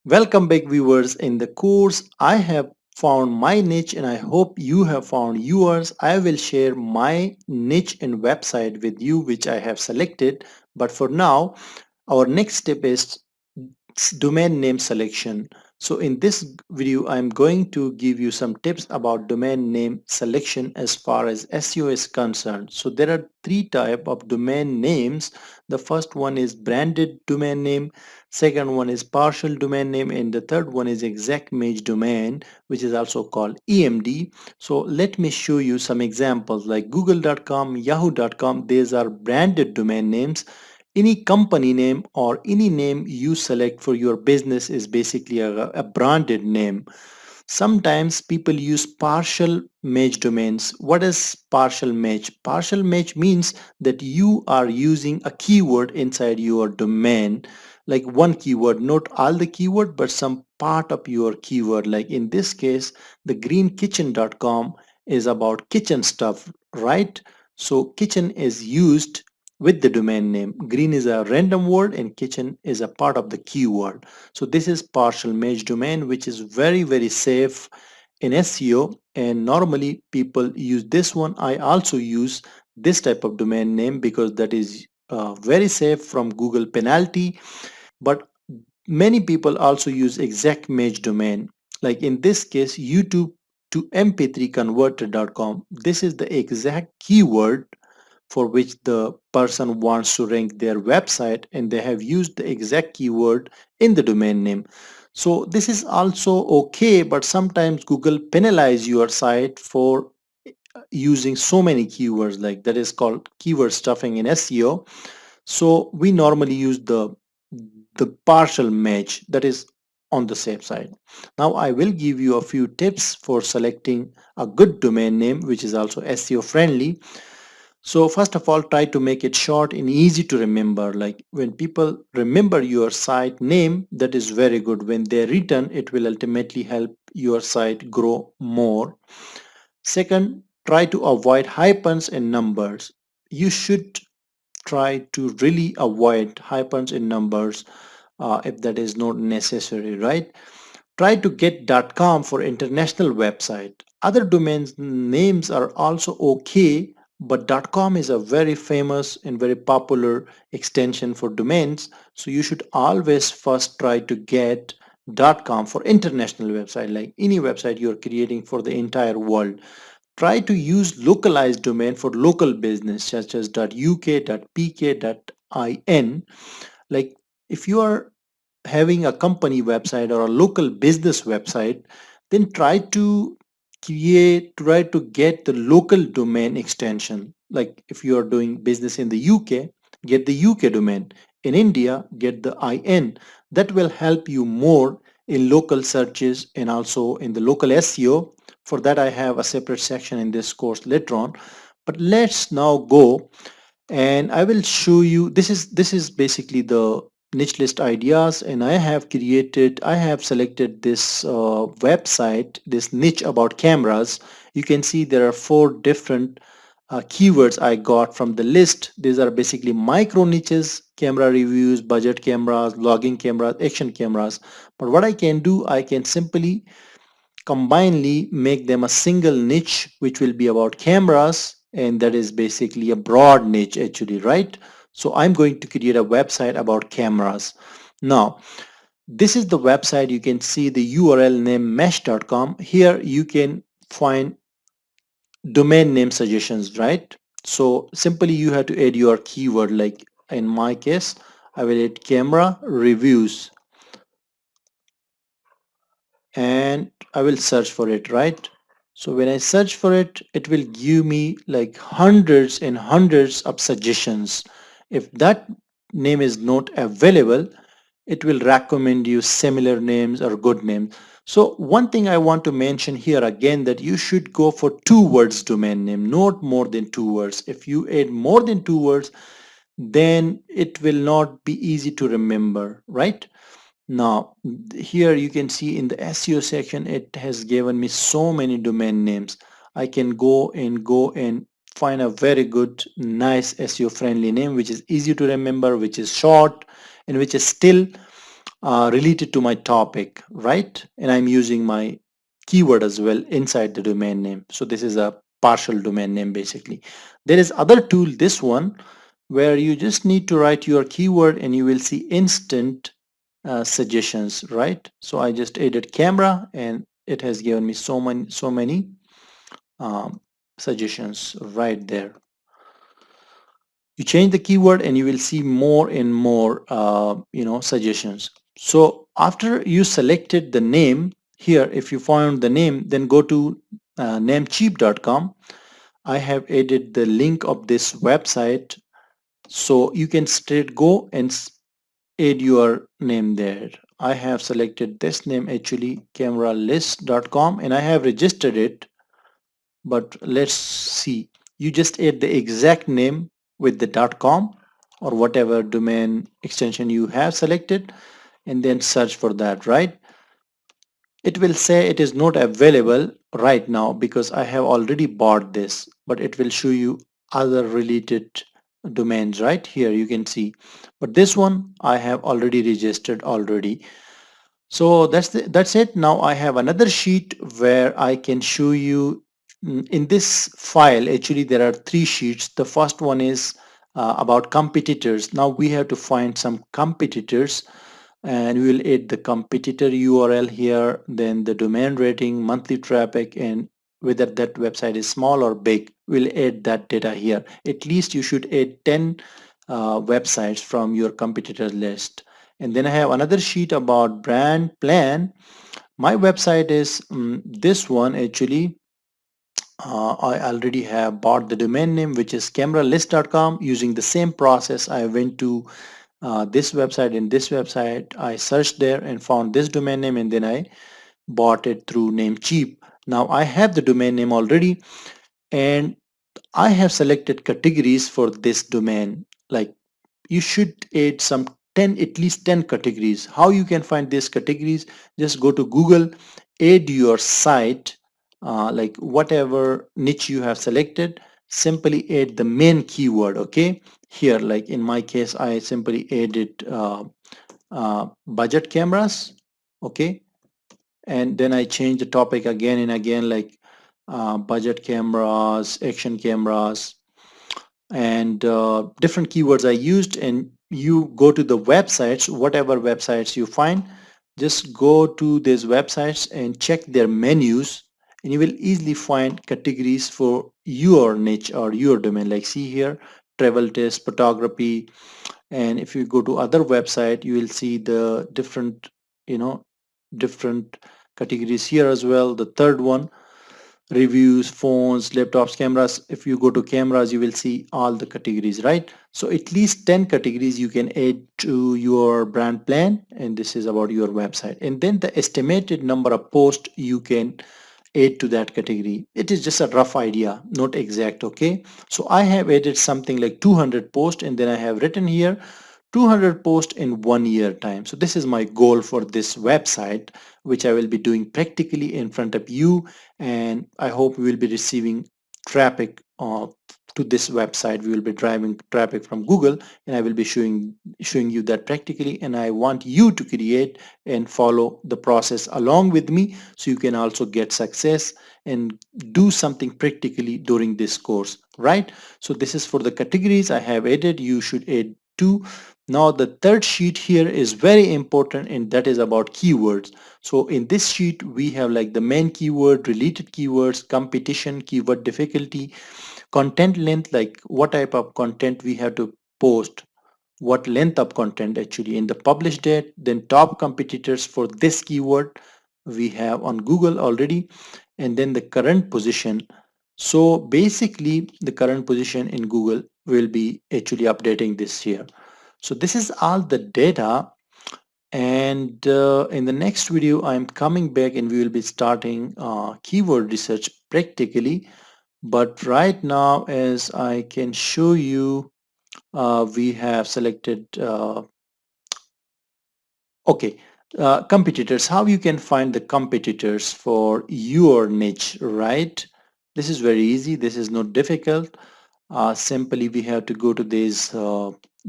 Welcome back, viewers. In the course, I have found my niche and I hope you have found yours. I will share my niche and website with you, which I have selected. But for now, our next step is domain name selection. So in this video, I'm going to give you some tips about domain name selection as far as SEO is concerned. So there are three types of domain names. The first one is branded domain name, second one is partial domain name, and the third one is exact match domain, which is also called EMD. So let me show you some examples like google.com, yahoo.com. These are branded domain names. Any company name or any name you select for your business is basically a branded name. Sometimes people use partial match domains. What is partial match? Partial match means that you are using a keyword inside your domain, like one keyword, not all the keyword, but some part of your keyword. Like in this case, the greenkitchen.com is about kitchen stuff, right? So kitchen is used with the domain name. Green is a random word and kitchen is a part of the keyword. So this is partial match domain, which is very safe in SEO, and normally people use this one. I also use this type of domain name because that is very safe from Google penalty. But many people also use exact match domain. Like in this case, YouTube to mp3 converter.com. This is the exact keyword for which the person wants to rank their website, and they have used the exact keyword in the domain name. So this is also okay, but sometimes Google penalize your site for using so many keywords. Like that is called keyword stuffing in SEO. So we normally use the partial match, that is on the safe side. Now I will give you a few tips for selecting a good domain name which is also SEO friendly. So first of all, try to make it short and easy to remember. Like when people remember your site name, that is very good. When they return, it will ultimately help your site grow more. Second, try to avoid hyphens and numbers. You should try to really avoid hyphens in numbers if that is not necessary, right? Try to get .com for international website. Other domains names are also okay, but .com is a very famous and very popular extension for domains. So you should always first try to get .com for international website, like any website you're creating for the entire world. Try to use localized domain for local business such as .uk, .pk, .in. Like if you are having a company website or a local business website, then try to get the local domain extension. Like if you are doing business in the UK, get the UK domain. In India, get the IN. That will help you more in local searches and also in the local SEO. For that, I have a separate section in this course later on. But let's now go and I will show you. This is basically the niche list ideas, and I have selected this website, this niche about cameras. You can see there are four different keywords I got from the list. These are basically micro niches: camera reviews, budget cameras, logging cameras, action cameras. But what I can do, I can simply combinedly make them a single niche which will be about cameras, and that is basically a broad niche actually, right? So I'm going to create a website about cameras. Now this is the website. You can see the URL name mesh.com. Here you can find domain name suggestions, right? So simply you have to add your keyword. Like in my case, I will add camera reviews and I will search for it, right? So when I search for it, it will give me like hundreds and hundreds of suggestions. If that name is not available, it will recommend you similar names or good names. So one thing I want to mention here again, that you should go for 2 words domain name, not more than 2 words. If you add more than 2 words, then it will not be easy to remember, right? Now, here you can see in the SEO section, it has given me so many domain names. I can go and find a very good, nice SEO friendly name, which is easy to remember, which is short, and which is still related to my topic, right? And I'm using my keyword as well inside the domain name. So this is a partial domain name basically. There is other tool, this one, where you just need to write your keyword and you will see instant suggestions, right? So I just added camera and it has given me so many um, suggestions right there. You change the keyword and you will see more and more suggestions. So after you selected the name here, if you found the name, then go to namecheap.com. I have added the link of this website, so you can straight go and add your name there. I have selected this name, actually cameralist.com, and I have registered it. But let's see, you just add the exact name with the .com or whatever domain extension you have selected, and then search for that, right? It will say it is not available right now because I have already bought this, but it will show you other related domains right here, you can see. But this one I have already registered already. So that's it. Now I have another sheet where I can show you, in this file actually there are three sheets. The first one is about competitors. Now we have to find some competitors, and we will add the competitor URL here, then the domain rating, monthly traffic, and whether that website is small or big. We'll add that data here. At least you should add 10 websites from your competitor list. And then I have another sheet about brand plan. My website is this one actually. I already have bought the domain name, which is cameralist.com. Using the same process, I went to this website. In this website, I searched there and found this domain name, and then I bought it through Namecheap. Now I have the domain name already, and I have selected categories for this domain. Like, you should add some 10, at least 10 categories. How you can find these categories? Just go to Google, add your site, like whatever niche you have selected, simply add the main keyword. Okay, here, like in my case, I simply added budget cameras. Okay, and then I change the topic again and again, like budget cameras, action cameras, and different keywords I used. And you go to the websites, whatever websites you find, just go to these websites and check their menus, and you will easily find categories for your niche or your domain. Like, see here, travel test, photography. And if you go to other website, you will see the different, you know different categories here as well. The third one, reviews, phones, laptops, cameras. If you go to cameras, you will see all the categories, right? So at least 10 categories you can add to your brand plan, and this is about your website. And then the estimated number of posts you can add to that category. It is just a rough idea, not exact. Okay, so I have added something like 200 posts, and then I have written here 200 posts in 1 year time. So this is my goal for this website, which I will be doing practically in front of you. And I hope we will be receiving traffic to this website. We will be driving traffic from Google, and I will be showing you that practically. And I want you to create and follow the process along with me, so you can also get success and do something practically during this course, right? So this is for the categories I have added. You should add two. Now the third sheet here is very important, and that is about keywords. So in this sheet we have like the main keyword, related keywords, competition, keyword difficulty, content length, like what type of content we have to post, what length of content actually, in the published date, then top competitors for this keyword we have on Google already, and then the current position. So basically the current position in Google will be actually updating this year. So this is all the data. And in the next video I'm coming back and we will be starting keyword research practically. But right now, as I can show you, we have selected okay, competitors. How you can find the competitors for your niche, right? This is very easy. This is not difficult. Simply we have to go to this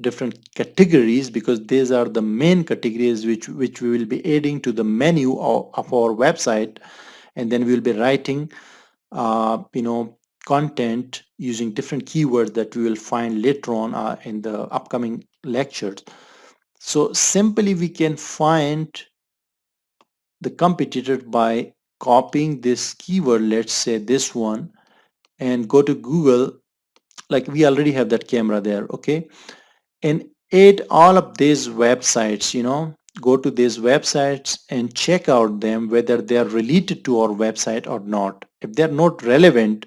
different categories, because these are the main categories which we will be adding to the menu of our website, and then we will be writing content using different keywords that we will find later on in the upcoming lectures. So simply we can find the competitor by copying this keyword, let's say this one, and go to Google. Like we already have that camera there, okay, and add all of these websites, go to these websites and check out them whether they are related to our website or not. If they're not relevant,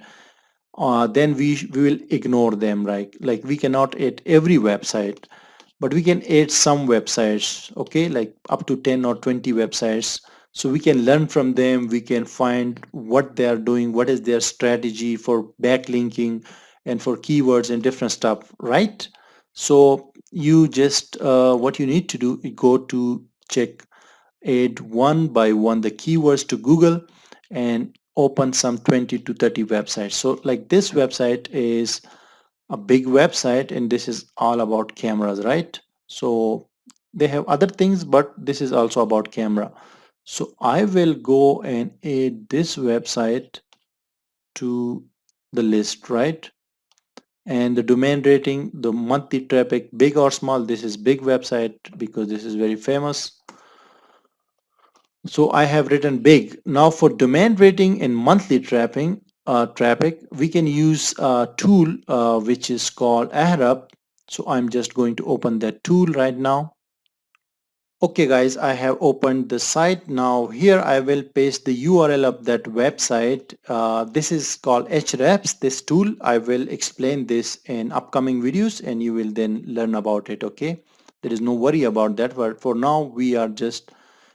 then we will ignore them, right? Like we cannot add every website, but we can add some websites, okay, like up to 10 or 20 websites, so we can learn from them. We can find what they are doing, what is their strategy for backlinking and for keywords and different stuff, right? So you just what you need to do, you go to check, add one by one the keywords to Google, and open some 20 to 30 websites. So like this website is a big website, and this is all about cameras, right? So they have other things, but this is also about camera. So I will go and add this website to the list, right? And the domain rating, the monthly traffic, big or small, this is big website because this is very famous. So I have written big. Now for domain rating and monthly traffic, we can use a tool which is called Ahrab. So I'm just going to open that tool right now. Okay guys, I have opened the site. Now here I will paste the URL of that website. This is called Hrefs, this tool. I will explain this in upcoming videos and you will then learn about it, okay? There is no worry about that, but for now we are just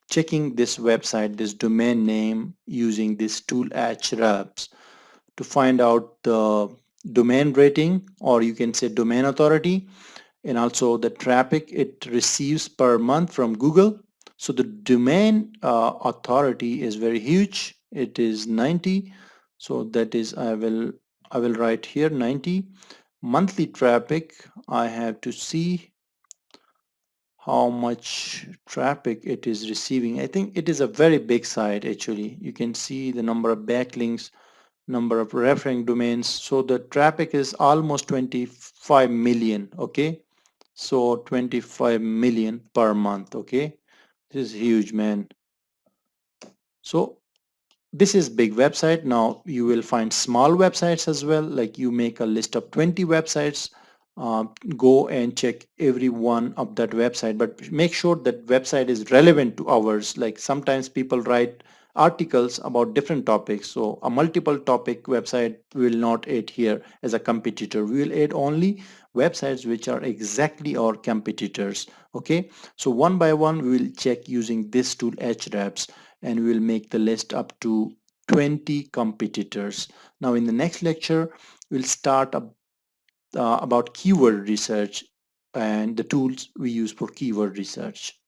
checking this website, this domain name, using this tool Hrefs to find out the domain rating, or you can say domain authority, and also the traffic it receives per month from Google. So the domain authority is very huge. It is 90. So that is, I will write here 90. Monthly traffic, I have to see how much traffic it is receiving. I think it is a very big site actually. You can see the number of backlinks, number of referring domains. So the traffic is almost 25 million, okay? So 25 million per month, okay? This is huge, man. So this is big website. Now you will find small websites as well, like you make a list of 20 websites, uh, go and check every one of that website, but make sure that website is relevant to ours. Like sometimes people write articles about different topics, so a multiple topic website we will not add here as a competitor. We will add only websites which are exactly our competitors, okay? So one by one we will check using this tool Hrefs, and we will make the list up to 20 competitors. Now in the next lecture, we'll start about keyword research and the tools we use for keyword research.